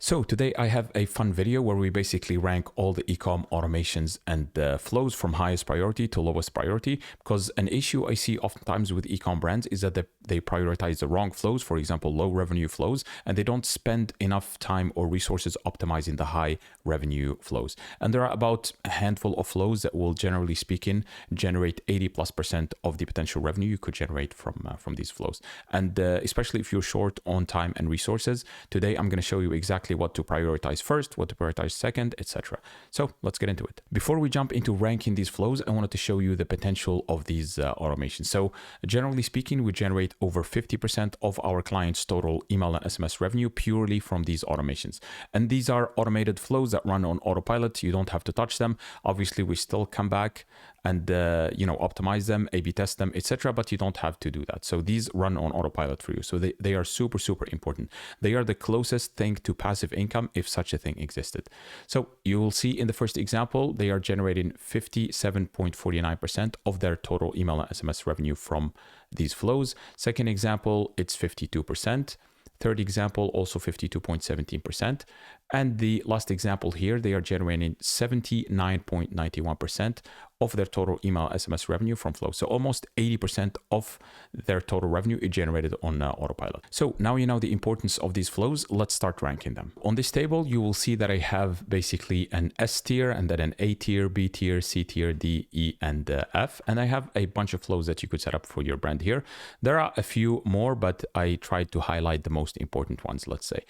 So today I have a fun video where we basically rank all the ecom automations and flows from highest priority to lowest priority, because an issue I see oftentimes with ecom brands is that they prioritize the wrong flows, for example, low revenue flows, and they don't spend enough time or resources optimizing the high revenue flows. And there are about a handful of flows that will, generally speaking, generate 80+% of the potential revenue you could generate from these flows. And especially if you're short on time and resources, today I'm going to show you exactly what to prioritize first, what to prioritize second, etc. So let's get into it. Before we jump into ranking these flows, I wanted to show you the potential of these automations. So generally speaking, we generate over 50% of our clients' total email and SMS revenue purely from these automations. And these are automated flows that run on autopilot. You don't have to touch them. Obviously, we still come back and optimize them, A/B test them, etc. But you don't have to do that. So these run on autopilot for you. So they are super, super important. They are the closest thing to passive income if such a thing existed. So you will see in the first example, they are generating 57.49% of their total email and SMS revenue from these flows. Second example, it's 52%. Third example, also 52.17%. And the last example here, they are generating 79.91% of their total email SMS revenue from flow. So almost 80% of their total revenue is generated on autopilot. So now you know the importance of these flows. Let's start ranking them. On this table, you will see that I have basically an S tier and then an A tier, B tier, C tier, D, E, and F. And I have a bunch of flows that you could set up for your brand here. There are a few more, but I tried to highlight the most important ones, let's say.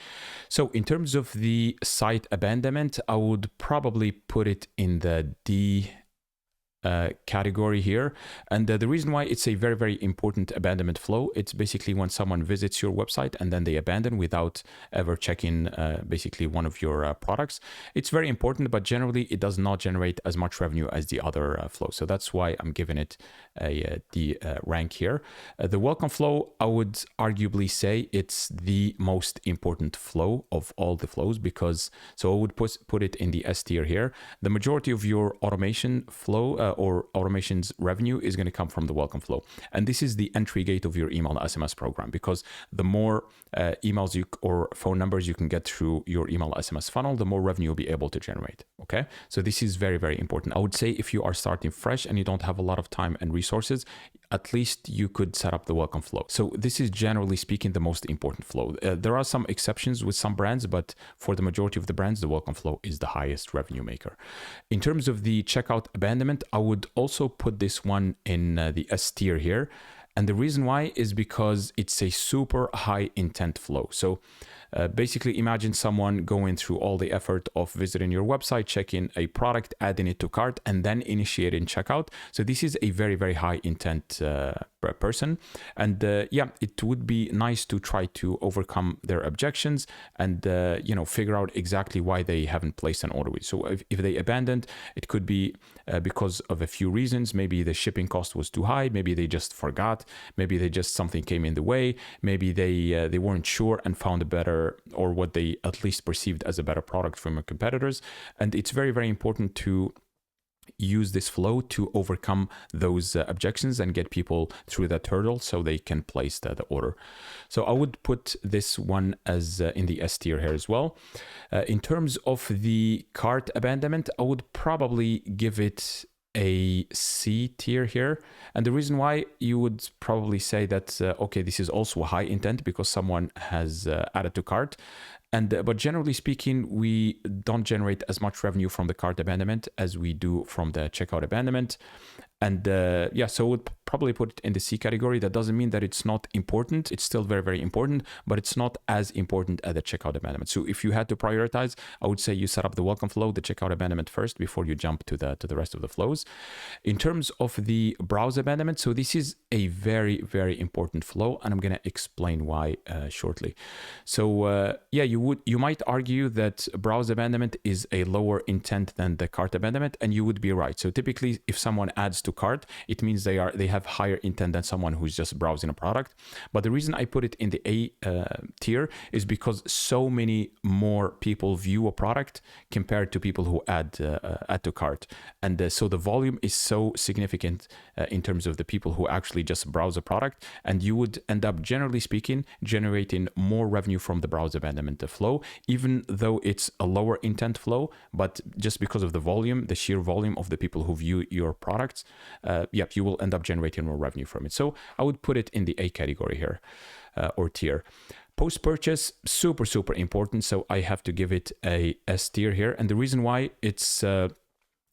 So in terms of the site abandonment, I would probably put it in the D category here. And the reason why it's a very, very important abandonment flow, it's basically when someone visits your website and then they abandon without ever checking basically one of your products. It's very important, but generally it does not generate as much revenue as the other flow. So that's why I'm giving it a D rank here. The welcome flow, I would arguably say it's the most important flow of all the flows, because so I would put it in the S tier here. The majority of your automation flow or automation's revenue is going to come from the welcome flow. And this is the entry gate of your email SMS program, because the more emails or phone numbers you can get through your email SMS funnel, the more revenue you'll be able to generate. Okay. So this is very, very important. I would say if you are starting fresh and you don't have a lot of time and resources, at least you could set up the welcome flow. So this is generally speaking the most important flow. There are some exceptions with some brands, but for the majority of the brands, the welcome flow is the highest revenue maker. In terms of the checkout abandonment, I would also put this one in the S tier here. And the reason why is because it's a super high intent flow. So basically imagine someone going through all the effort of visiting your website, checking a product, adding it to cart, and then initiating checkout. So this is a very, very high intent person. And yeah, it would be nice to try to overcome their objections and, figure out exactly why they haven't placed an order with. So if they abandoned, it could be because of a few reasons. Maybe the shipping cost was too high. Maybe they just forgot. Maybe something came in the way. Maybe they weren't sure and found a better, or what they at least perceived as a better product from your competitors. And it's very, very important to use this flow to overcome those objections and get people through that hurdle so they can place the order. So I would put this one as in the S tier here as well. In terms of the cart abandonment, I would probably give it a C tier here. And the reason why, you would probably say that, okay, this is also a high intent because someone has added to cart. But generally speaking, we don't generate as much revenue from the cart abandonment as we do from the checkout abandonment. And yeah, so I would probably put it in the C category. That doesn't mean that it's not important. It's still very, very important, but it's not as important as the checkout abandonment. So if you had to prioritize, I would say you set up the welcome flow, the checkout abandonment first before you jump to the rest of the flows. In terms of the browse abandonment, so this is a very, very important flow, and I'm going to explain why shortly. So yeah, you might argue that browse abandonment is a lower intent than the cart abandonment, and you would be right. So typically, if someone adds to cart, it means they have higher intent than someone who's just browsing a product. But the reason I put it in the A tier is because so many more people view a product compared to people who add to cart, and so the volume is so significant in terms of the people who actually just browse a product, and you would end up, generally speaking, generating more revenue from the browse abandonment flow, even though it's a lower intent flow. But just because of the volume, the sheer volume of the people who view your products, you will end up generating more revenue from it. So I would put it in the A category here, or tier. Post-purchase, super, super important. So I have to give it a S tier here. And the reason why,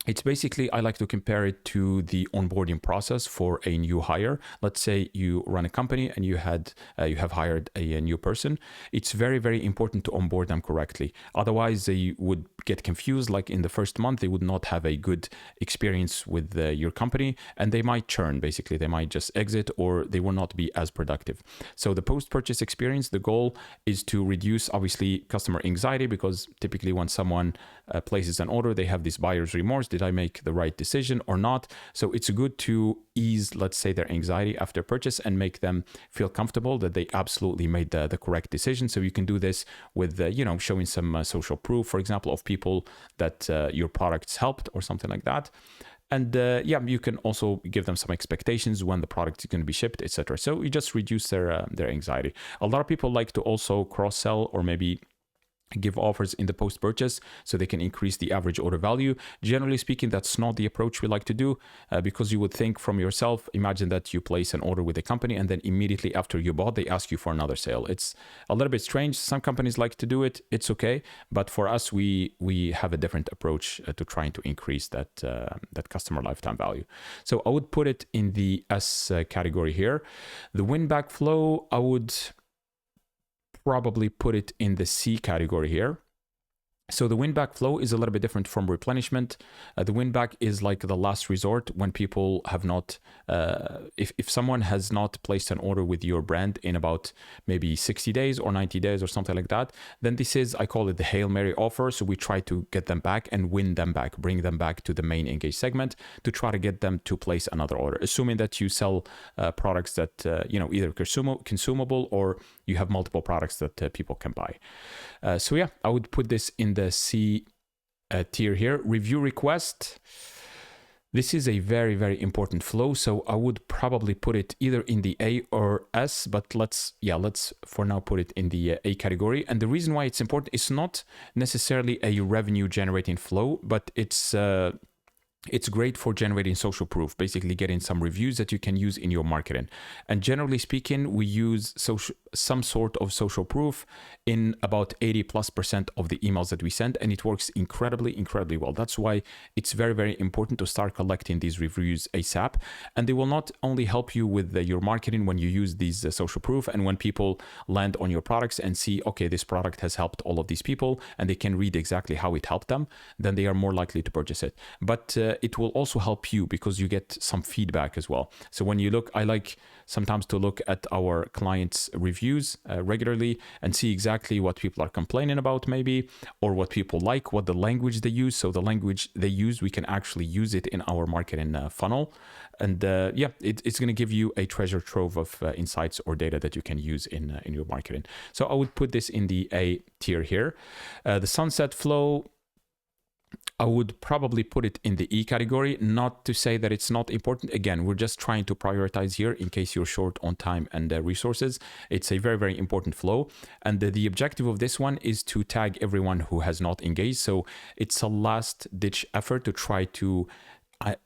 it's basically, I like to compare it to the onboarding process for a new hire. Let's say you run a company and you have hired a new person. It's very, very important to onboard them correctly. Otherwise, they would get confused. Like in the first month, they would not have a good experience with your company, and they might churn. Basically, they might just exit, or they will not be as productive. So the post-purchase experience, the goal is to reduce, obviously, customer anxiety, because typically when someone places an order, they have this buyer's remorse. Did I make the right decision or not? So it's good to ease, let's say, their anxiety after purchase and make them feel comfortable that they absolutely made the correct decision. So you can do this with, showing some social proof, for example, of people that your products helped or something like that. And you can also give them some expectations when the product is going to be shipped, etc. So you just reduce their anxiety. A lot of people like to also cross-sell, or maybe give offers in the post-purchase so they can increase the average order value. Generally speaking, that's not the approach we like to do, because you would think from yourself, imagine that you place an order with a company and then immediately after you bought, they ask you for another sale. It's a little bit strange. Some companies like to do it. It's okay. But for us, we have a different approach to trying to increase that customer lifetime value. So I would put it in the S category here. The win-back flow, I would probably put it in the C category here. So the win-back flow is a little bit different from replenishment. The win-back is like the last resort when people have not, if someone has not placed an order with your brand in about maybe 60 days or 90 days or something like that, then this is, I call it the Hail Mary offer. So we try to get them back and win them back, bring them back to the main engaged segment to try to get them to place another order, assuming that you sell products that, either consumable or you have multiple products that people can buy. I would put this in the C tier here. Review request. This is a very, very important flow. So I would probably put it either in the A or S, but let's for now put it in the A category. And the reason why it's important is not necessarily a revenue generating flow, but it's great for generating social proof, basically getting some reviews that you can use in your marketing. And generally speaking, we use some sort of social proof in about 80+% of the emails that we send, and it works incredibly, incredibly well. That's why it's very, very important to start collecting these reviews ASAP. And they will not only help you with your marketing when you use these social proof, and when people land on your products and see, okay, this product has helped all of these people, and they can read exactly how it helped them, then they are more likely to purchase it. But it will also help you because you get some feedback as well. So when you look, I like sometimes to look at our clients' reviews regularly and see exactly what people are complaining about maybe, or what people like, what the language they use. So the language they use, we can actually use it in our marketing funnel. And it's going to give you a treasure trove of insights or data that you can use in your marketing. So I would put this in the A tier here. The sunset flow, I would probably put it in the E category, not to say that it's not important. Again, we're just trying to prioritize here in case you're short on time and resources. It's a very, very important flow. And the objective of this one is to tag everyone who has not engaged. So it's a last ditch effort to try to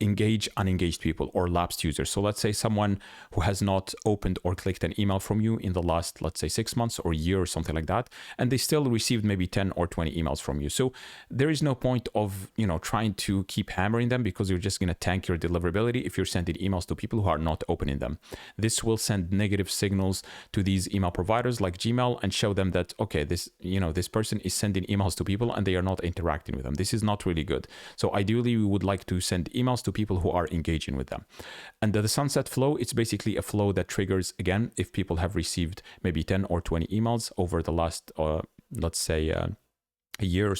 engage unengaged people or lapsed users. So let's say someone who has not opened or clicked an email from you in the last, let's say 6 months or a year or something like that, and they still received maybe 10 or 20 emails from you. So there is no point of, trying to keep hammering them, because you're just going to tank your deliverability if you're sending emails to people who are not opening them. This will send negative signals to these email providers like Gmail and show them that, okay, this person is sending emails to people and they are not interacting with them. This is not really good. So ideally, we would like to send emails to people who are engaging with them. And the sunset flow, it's basically a flow that triggers, again, if people have received maybe 10 or 20 emails over the last, let's say, year or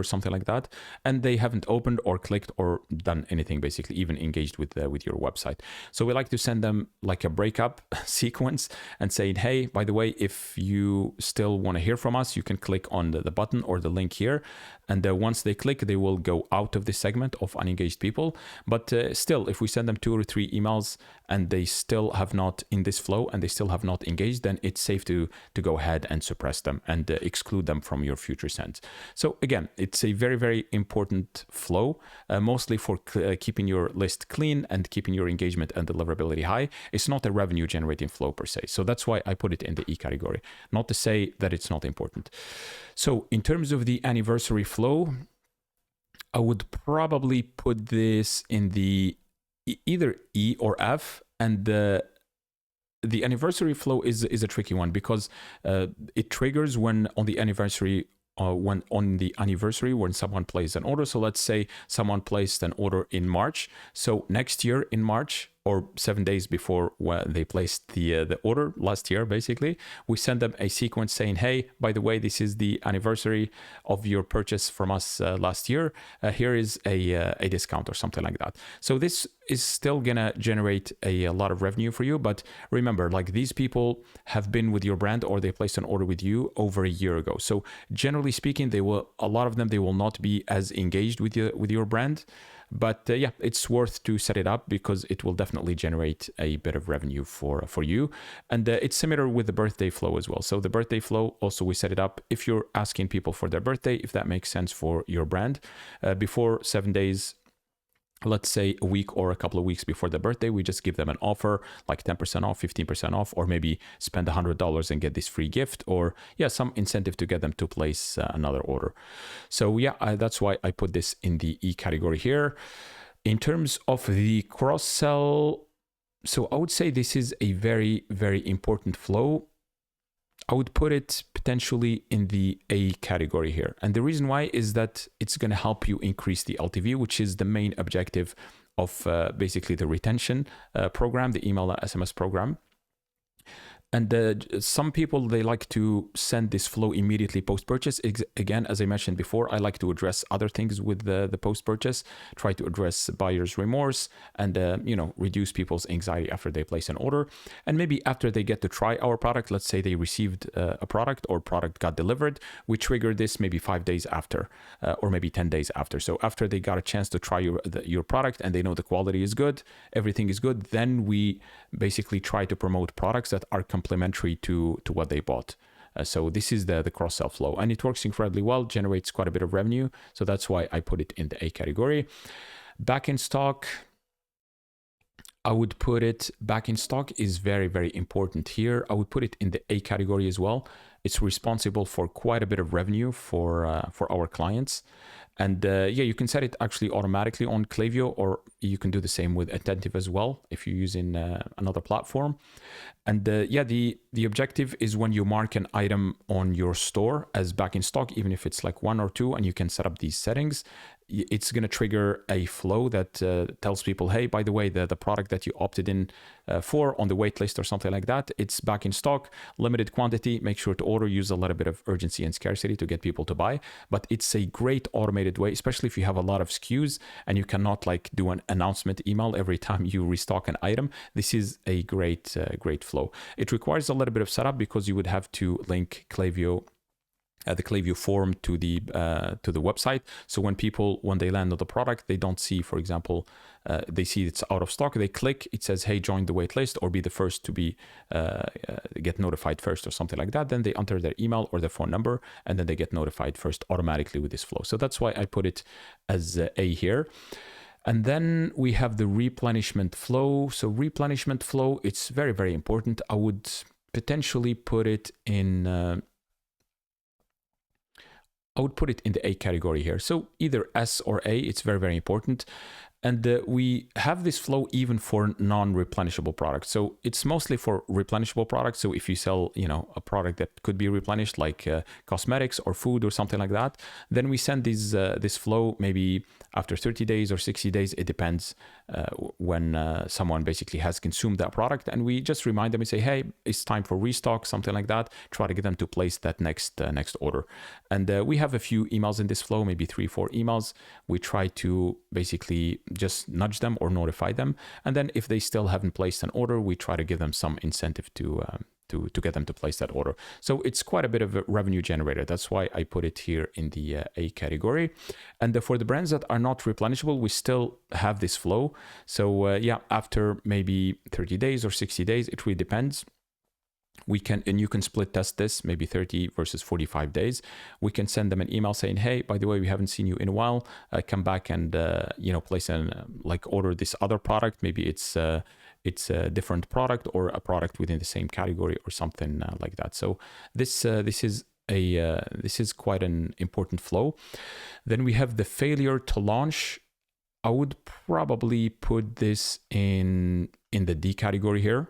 something like that, and they haven't opened or clicked or done anything, basically even engaged with your website. So we like to send them like a breakup sequence and saying, hey, by the way, if you still want to hear from us, you can click on the button or the link here, and once they click, they will go out of this segment of unengaged people. But still, if we send them 2 or 3 emails and they still have not in this flow and they still have not engaged, then it's safe to go ahead and suppress them and exclude them from your future sends. So again, it's a very, very important flow, mostly for keeping your list clean and keeping your engagement and deliverability high. It's not a revenue generating flow per se. So that's why I put it in the E category, not to say that it's not important. So in terms of the anniversary flow, I would probably put this in the either E or F, and the anniversary flow is a tricky one because it triggers when on the anniversary when someone places an order. So let's say someone placed an order in March. So next year in March, or 7 days before when they placed the order last year, basically, we send them a sequence saying, hey, by the way, this is the anniversary of your purchase from us last year. Here is a discount or something like that. So this is still gonna generate a lot of revenue for you. But remember, like, these people have been with your brand or they placed an order with you over a year ago. So generally speaking, a lot of them will not be as engaged with your brand. But yeah, it's worth to set it up because it will definitely generate a bit of revenue for you. And it's similar with the birthday flow as well. So the birthday flow, also we set it up if you're asking people for their birthday, if that makes sense for your brand, before 7 days, let's say a week or a couple of weeks before the birthday, we just give them an offer like 10% off, 15% off, or maybe spend $100 and get this free gift, or some incentive to get them to place another order. So that's why I put this in the E category here. In terms of the cross sell, so I would say this is a very, very important flow. I would put it potentially in the A category here. And the reason why is that it's going to help you increase the LTV, which is the main objective of basically the retention program, the email and SMS program. And some people, they like to send this flow immediately post-purchase. Again, as I mentioned before, I like to address other things with the post-purchase, try to address buyer's remorse and, reduce people's anxiety after they place an order. And maybe after they get to try our product, let's say they received a product or product got delivered, we trigger this maybe 5 days after or maybe 10 days after. So after they got a chance to try your product and they know the quality is good, everything is good, then we basically try to promote products that are complementary to what they bought. So this is the cross-sell flow, and it works incredibly well, generates quite a bit of revenue. So that's why I put it in the A category. Back in stock, I would put it, back in stock is very, very important here. I would put it in the A category as well. It's responsible for quite a bit of revenue for our clients. And you can set it actually automatically on Klaviyo, or you can do the same with Attentive as well if you're using another platform. And the objective is when you mark an item on your store as back in stock, even if it's like 1 or 2, and you can set up these settings, it's going to trigger a flow that tells people, hey, by the way, the product that you opted in for on the wait list or something like that, it's back in stock, limited quantity, make sure to order, use a little bit of urgency and scarcity to get people to buy. But it's a great automated way, especially if you have a lot of SKUs and you cannot like do an announcement email every time you restock an item. This is a great flow. It requires a little bit of setup because you would have to link Klaviyo, the Klaviyo form to the website. So when they land on the product, they don't see, for example, they see it's out of stock. They click, it says, hey, join the wait list or be the first to be get notified first or something like that. Then they enter their email or their phone number, and then they get notified first automatically with this flow. So that's why I put it as A here. And then we have the replenishment flow. So replenishment flow, it's very, very important. I would potentially put it in I would put it in the A category here. So either S or A, it's very, very important. And we have this flow even for non-replenishable products. So it's mostly for replenishable products. So if you sell, a product that could be replenished, like cosmetics or food or something like that, then we send this flow maybe after 30 days or 60 days. It depends when someone basically has consumed that product, and we just remind them and say, hey, it's time for restock, something like that. Try to get them to place that next order. And we have a few emails in this flow, maybe 3-4 emails. We try to basically just nudge them or notify them, and then if they still haven't placed an order, we try to give them some incentive to get them to place that order. So it's quite a bit of a revenue generator. That's why I put it here in the A category. And for the brands that are not replenishable, we still have this flow. So after maybe 30 days or 60 days, it really depends. You can split test this, maybe 30 versus 45 days. We can send them an email saying, hey, by the way, we haven't seen you in a while. Come back and place order this other product. Maybe it's a different product or a product within the same category or something like that. So this is quite an important flow. Then we have the failure to launch. I would probably put this in the D category here.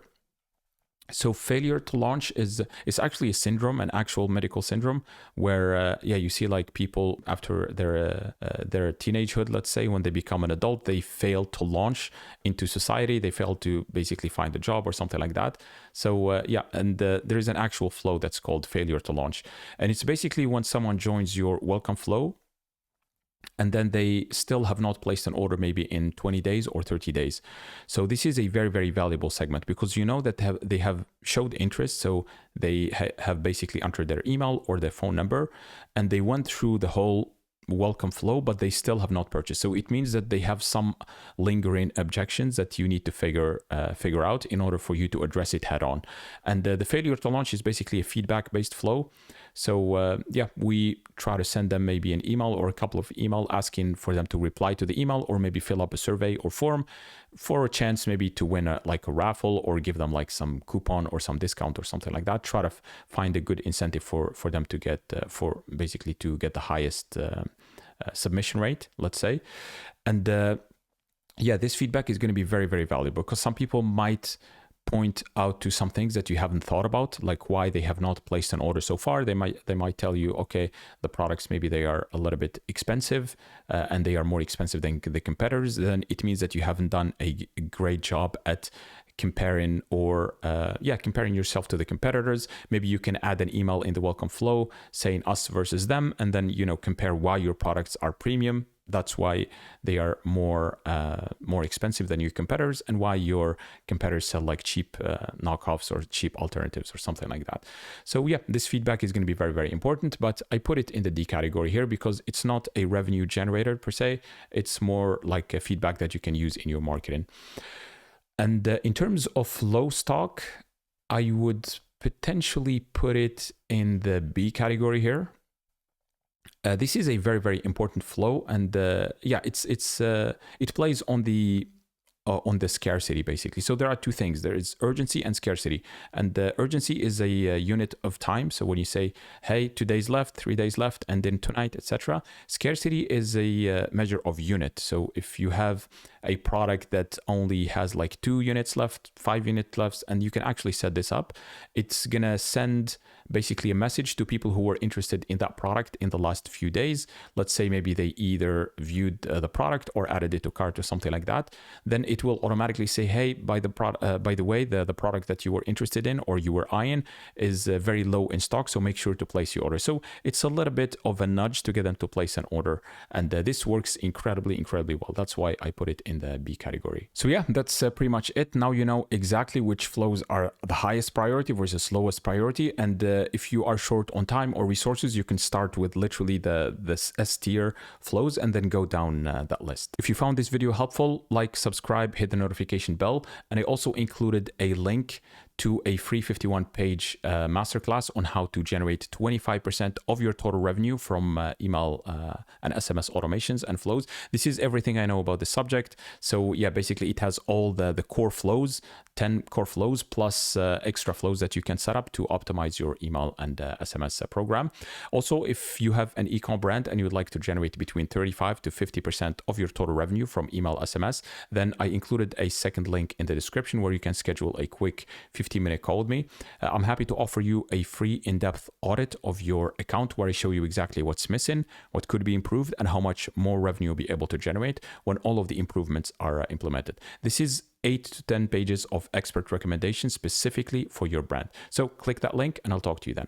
So failure to launch is actually a syndrome, an actual medical syndrome, where you see like people after their teenagehood, let's say, when they become an adult, they fail to launch into society. They fail to basically find a job or something like that. So there is an actual flow that's called failure to launch, and it's basically when someone joins your welcome flow, and then they still have not placed an order maybe in 20 days or 30 days. So this is a very, very valuable segment, because that they have showed interest. So they have basically entered their email or their phone number, and they went through the whole welcome flow, but they still have not purchased. So it means that they have some lingering objections that you need to figure out in order for you to address it head on. And the failure to launch is basically a feedback-based flow. So we try to send them maybe an email or a couple of emails asking for them to reply to the email, or maybe fill up a survey or form for a chance maybe to win a raffle, or give them like some coupon or some discount or something like that. Try to find a good incentive for them to get to get the highest submission rate, let's say. And this feedback is going to be very, very valuable, because some people might point out to some things that you haven't thought about, like why they have not placed an order so far. They might tell you, okay, the products, maybe they are a little bit expensive, and they are more expensive than the competitors. Then it means that you haven't done a great job at comparing yourself to the competitors. Maybe you can add an email in the welcome flow saying us versus them, and then compare why your products are premium. That's why they are more expensive than your competitors, and why your competitors sell like cheap knockoffs or cheap alternatives or something like that. So this feedback is going to be very, very important, but I put it in the D category here because it's not a revenue generator per se. It's more like a feedback that you can use in your marketing. And in terms of low stock, I would potentially put it in the B category here. This is a very, very important flow, and it plays on the scarcity basically. So there are two things: there is urgency and scarcity. And the urgency is a unit of time. So when you say, hey, 2 days left, 3 days left, and then tonight, etc. Scarcity is a measure of unit. So if you have a product that only has like 2 units left, 5 units left, and you can actually set this up, it's gonna send basically a message to people who were interested in that product in the last few days. Let's say maybe they either viewed the product or added it to cart or something like that. Then it will automatically say, hey, by the way, the product that you were interested in or you were eyeing is very low in stock, so make sure to place your order. So it's a little bit of a nudge to get them to place an order, and this works incredibly, incredibly well. That's why I put it in the B category. So that's pretty much it. Now you know exactly which flows are the highest priority versus lowest priority, and if you are short on time or resources, you can start with literally the S tier flows and then go down that list. If you found this video helpful, like, subscribe, hit the notification bell, and I also included a link to a free 51-page masterclass on how to generate 25% of your total revenue from email and SMS automations and flows. This is everything I know about the subject. So yeah, basically it has all the core flows, 10 core flows plus extra flows that you can set up to optimize your email and SMS program. Also, if you have an ecom brand and you would like to generate between 35 to 50% of your total revenue from email SMS, then I included a second link in the description where you can schedule a quick 15-minute call with me. I'm happy to offer you a free in-depth audit of your account where I show you exactly what's missing, what could be improved, and how much more revenue you'll be able to generate when all of the improvements are implemented. This is 8 to 10 pages of expert recommendations specifically for your brand. So click that link and I'll talk to you then.